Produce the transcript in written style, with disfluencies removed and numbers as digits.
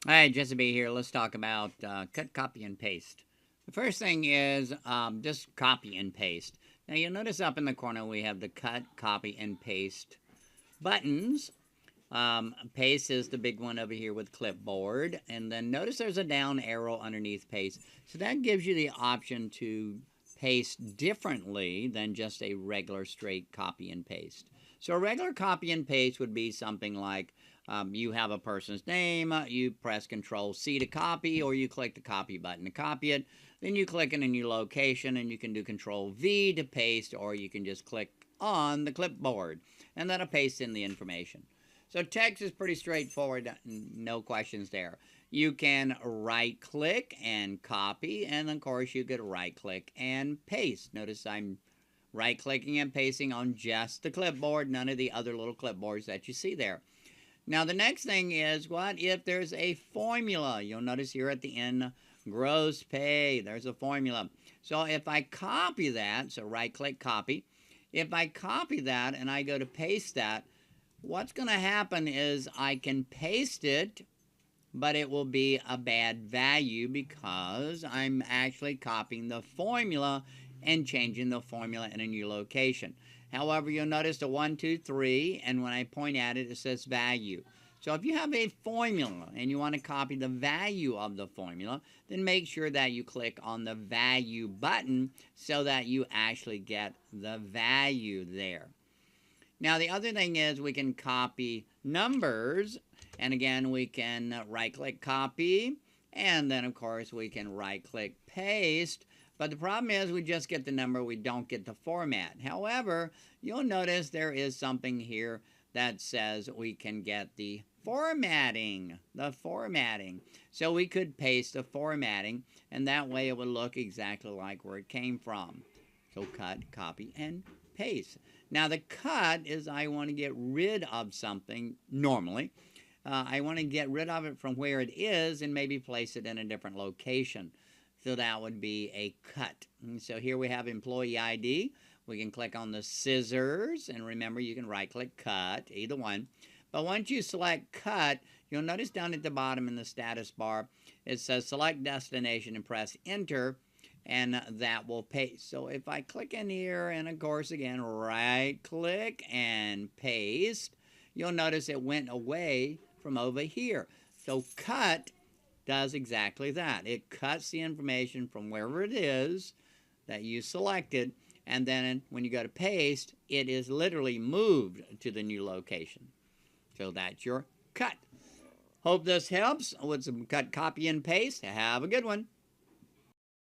Hi, Jesse B here. Let's talk about cut, copy, and paste. The first thing is just copy and paste. Now you'll notice up in the corner we have the cut, copy, and paste buttons. Paste is the big one over here with clipboard. And then notice there's a down arrow underneath paste. So that gives you the option to paste differently than just a regular straight copy and paste. So a regular copy and paste would be something like you have a person's name, you press Control C to copy, or you click the copy button to copy it. Then you click in a new location and you can do Control V to paste, or you can just click on the clipboard and that'll paste in the information. So text is pretty straightforward, no questions there. You can right click and copy, and of course you could right click and paste. Notice I'm right clicking and pasting on just the clipboard, none of the other little clipboards that you see there. Now the next thing is, what if there's a formula? You'll notice here at the end, gross pay, there's a formula. So if I copy that, so right click copy, if I copy that and I go to paste that, what's going to happen is I can paste it, but it will be a bad value because I'm actually copying the formula and changing the formula in a new location. However, you'll notice the 1, 2, 3, and when I point at it, it says value. So if you have a formula and you want to copy the value of the formula, then make sure that you click on the value button so that you actually get the value there. Now the other thing is we can copy numbers, and again we can right click copy, and then of course we can right click paste. But the problem is we just get the number, we don't get the format. However, you'll notice there is something here that says we can get the formatting. So we could paste the formatting, and that way it would look exactly like where it came from. So cut, copy, and paste. Now the cut is I want to get rid of something normally. I want to get rid of it from where it is and maybe place it in a different location. So that would be a cut. And so here we have employee ID. We can click on the scissors, and remember you can right click cut, either one. But once you select cut, you'll notice down at the bottom in the status bar it says select destination and press enter, and that will paste. So if I click in here and of course again right click and paste, you'll notice it went away from over here. So cut does exactly that. It cuts the information from wherever it is that you selected, and then when you go to paste, it is literally moved to the new location. So that's your cut. Hope this helps with some cut, copy, and paste. Have a good one.